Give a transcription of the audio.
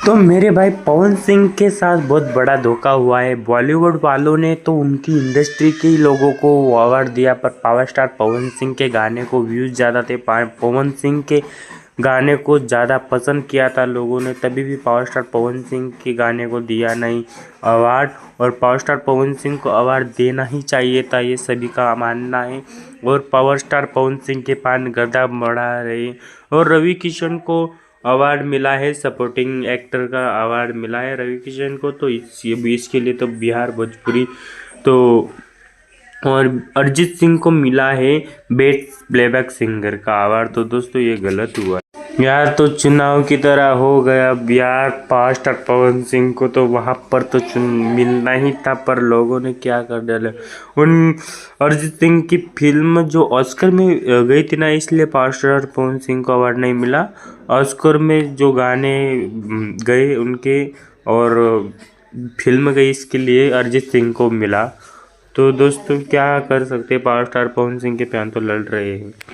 तो मेरे भाई पवन सिंह के साथ बहुत बड़ा धोखा हुआ है। बॉलीवुड वालों ने तो उनकी इंडस्ट्री के ही लोगों को अवार्ड दिया, पर पावर स्टार पवन सिंह के गाने को व्यूज़ ज़्यादा थे। पवन सिंह के गाने को ज़्यादा पसंद किया था लोगों ने, तभी भी पावर स्टार पवन सिंह के गाने को दिया नहीं अवार्ड। और पावर स्टार पवन सिंह को अवार्ड देना ही चाहिए था, ये सभी का मानना है। और पावर स्टार पवन सिंह के पान गर्दा बढ़ा रहे। और रवि किशन को अवार्ड मिला है, सपोर्टिंग एक्टर का अवार्ड मिला है रवि किशन को, तो इसके लिए तो बिहार भोजपुरी तो। और अरिजीत सिंह को मिला है बेस्ट प्लेबैक सिंगर का अवार्ड। तो दोस्तों ये गलत हुआ यार, तो चुनाव की तरह हो गया बिहार पावर स्टार पवन सिंह को, तो वहाँ पर तो मिलना ही था, पर लोगों ने क्या कर डाला। उन अरिजीत सिंह की फिल्म जो ऑस्कर में गई थी ना, इसलिए पावर स्टार पवन सिंह को अवार्ड नहीं मिला। ऑस्कर में जो गाने गए उनके और फिल्म गई, इसके लिए अरिजीत सिंह को मिला। तो दोस्तों क्या कर सकते, पावर स्टार पवन सिंह के फैन तो लड़ रहे हैं।